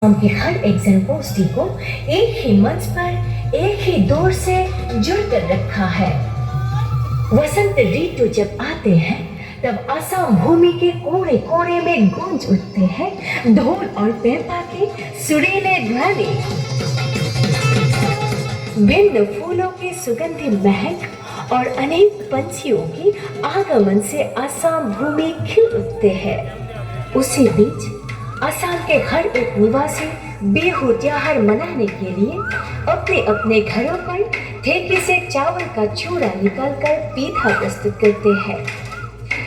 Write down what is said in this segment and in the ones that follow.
उनके हर एक जनगोष्ठी को एक ही मंच पर एक ही दौर से जुड़कर रखा है। वसंत ऋतु जब आते हैं तब असम भूमि के कोने कोने में गूंज उठते हैं ढोल और पेंपा के सुरीले ध्वनि। भिन्न फूलों की सुगंधी महक और अनेक पंछियों की आगमन से असम भूमि खिल उठते हैं। उसी बीच असम के हर एक निवासी बिहू त्योहार मनाने के लिए अपने अपने घरों पर ठेके से चावल का चूड़ा निकालकर पीठा प्रस्तुत करते हैं।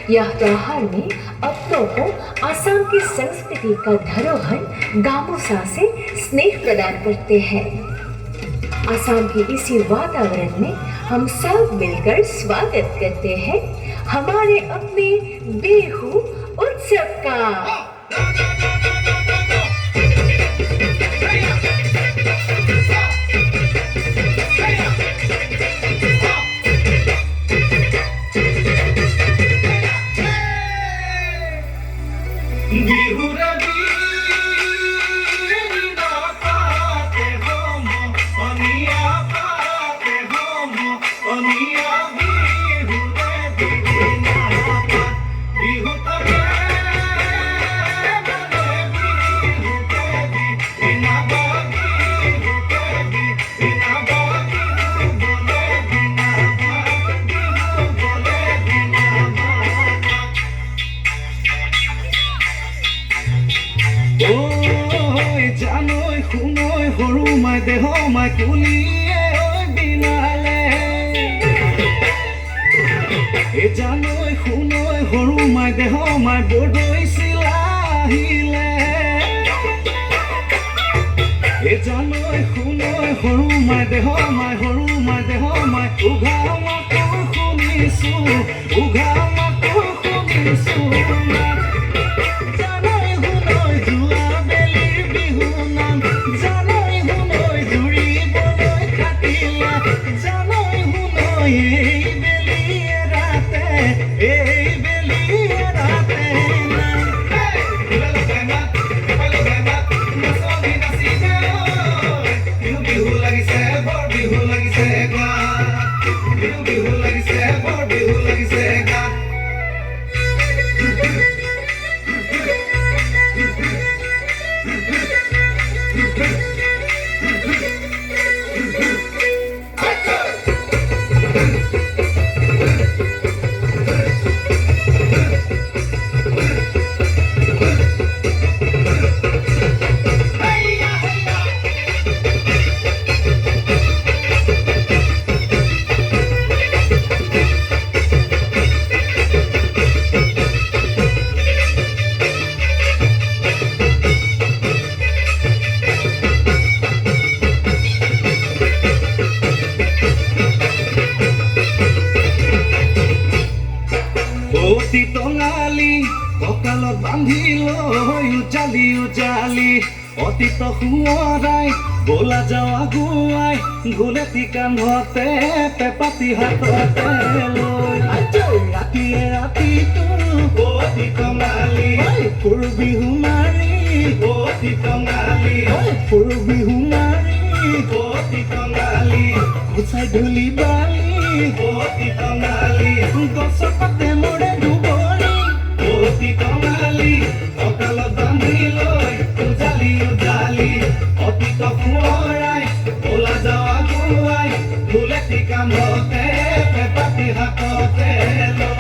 यह त्योहार में अपनों को असम की संस्कृति का धरोहर गामोसा से स्नेह प्रदान करते हैं। असम के इसी वातावरण में हम सब मिलकर स्वागत करते हैं हमारे अपने बिहू उत्सव का। बोला जावा गुआई गुलेती कान्हते पेपाती हातते लई रातिए राति तू ओती कमाली पुरबी हुमारी ओती कमाली पुरबी हुमारी ओती कमाली गुसाई ढुली बाली ओती कमाली गसपते मोड़े डुबोरी ओती कमाली अकाल बांधी लई उजाली उजाली अती तो फुराई बोला जावा गुआई गुलेती कान्हते पेपाती हातते लई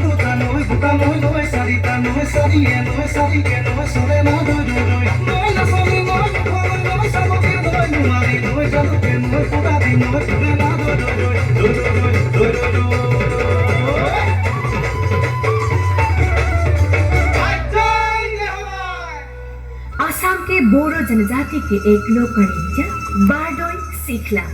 দুটা নৈ দুটা নৈ নৈ চাৰিটা নৈ চাৰিয়ে নৈ চাৰিকে নৈ চৰে না দৈ দৈ দৈ নৈ নাচনি নৈ মুখলৈ নৈ চাবকে নৈ নোৱাৰি নৈ জালুকে নৈ ফুটাদি নৈ ফুটে না দৈ দৈ দৈ দৈ দৈ দৈ দৈ দৈ आसाम के बोडो जनजाति के एक लोक नृत्य बारडोई सिखला।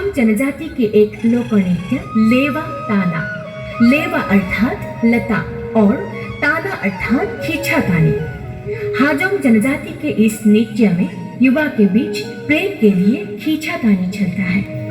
असम जनजाति के एक लोक नृत्य लेवा ताना। लेवा अर्थात लता और ताना अर्थात खींचातानी। हाजोंग जनजाति के इस नृत्य में युवा के बीच प्रेम के लिए खींचातानी चलता है।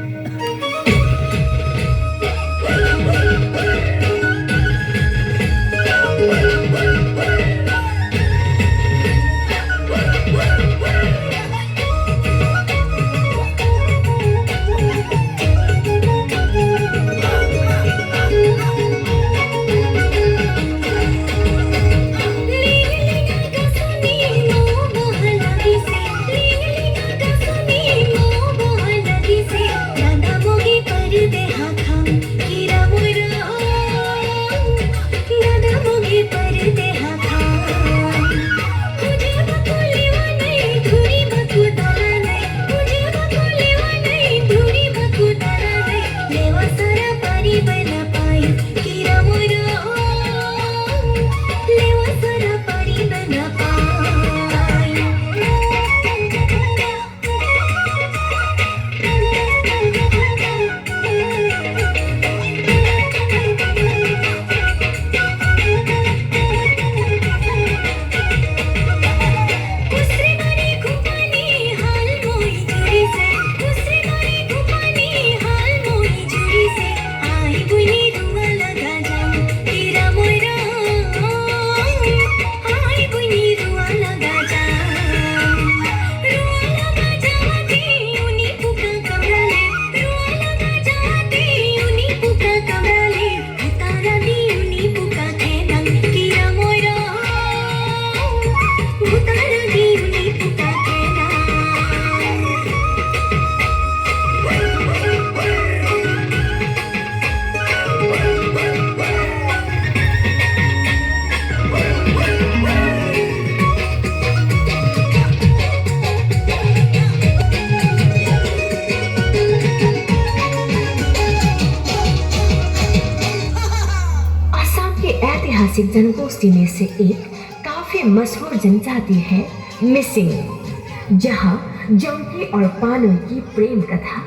ऐतिहासिक जनगोष्ठी में से एक काफी मशहूर जनजाति है मिसिंग, जहां जोंकी और पानोई की प्रेम कथा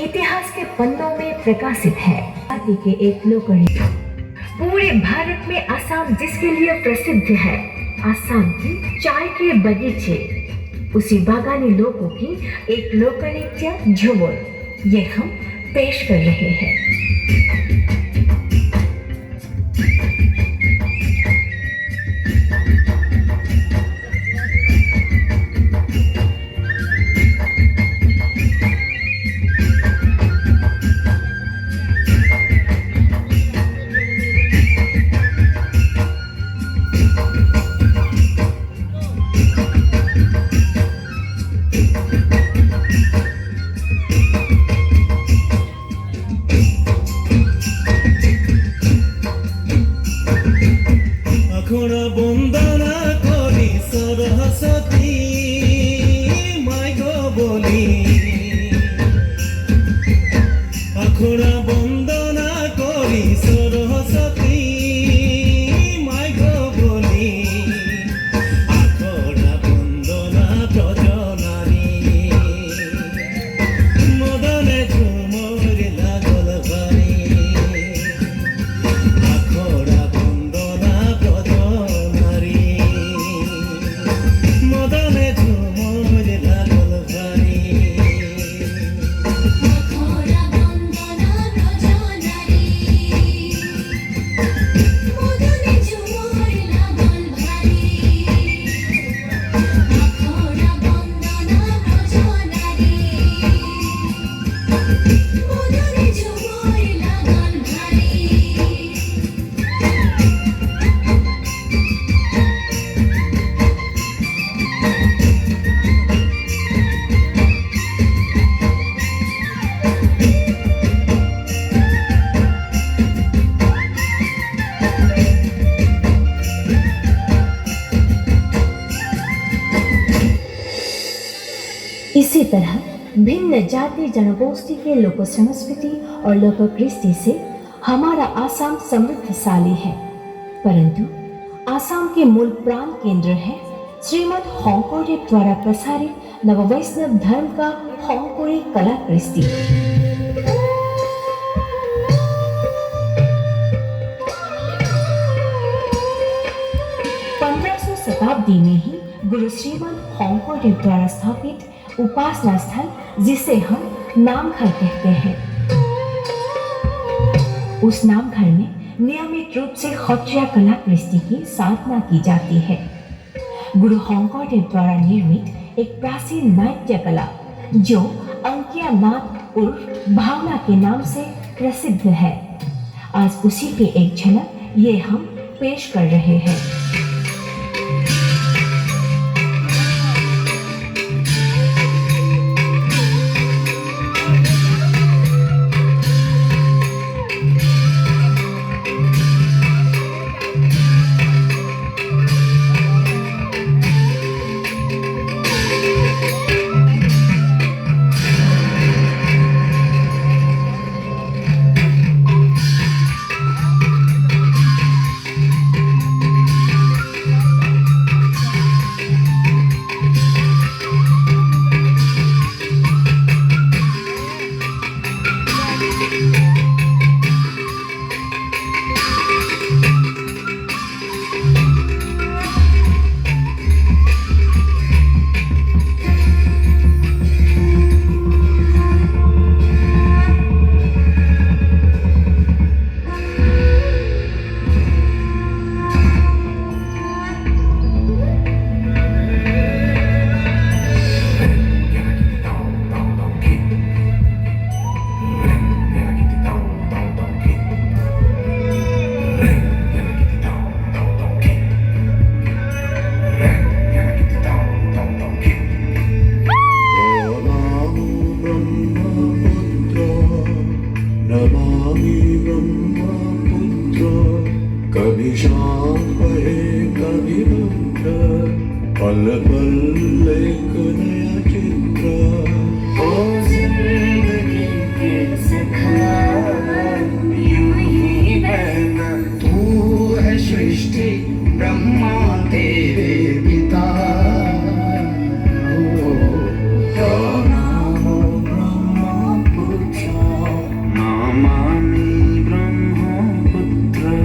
इतिहास के पन्नों में प्रकाशित है। जाति के एक लोक नृत्य पूरे भारत में असम जिसके लिए प्रसिद्ध है, असम की चाय के बगीचे, उसी बागानी लोगों की एक लोक नृत्य झुमुर, ये हम पेश कर रहे हैं। इसी तरह भिन्न जाति जनगोष्ठी के लोक संस्कृति और लोक कृष्टि से हमारा आसाम समृद्धशाली है, परंतु आसाम के मूल प्राण केंद्र है श्रीमद होंकोरेब द्वारा प्रसारित नववैष्णव धर्म का होंकोरे कला कृष्टि। शताब्दी में ही गुरु श्रीमद होंगकोदेव द्वारा स्थापित उपासना स्थल जिसे हम नामघर कहते हैं, उस नामघर में नियमित रूप से खत्रिया कला कृष्टि की साधना की जाती है। गुरु होंगकोदेव द्वारा निर्मित एक प्राचीन नाट्य कला जो अंकिया नाद उर्फ भावना के नाम से प्रसिद्ध है, आज उसी की एक झलक ये हम पेश कर रहे हैं। कभी शाम बहे कभी रुद्र, पल पल एक नया चित्र। ओ जिंदगी के सखा यूं ही बहना, तू है सृष्टि ब्रह्मा तेरे पिता। क्या नाम ब्रह्मपुत्र, नामामि ब्रह्मपुत्र।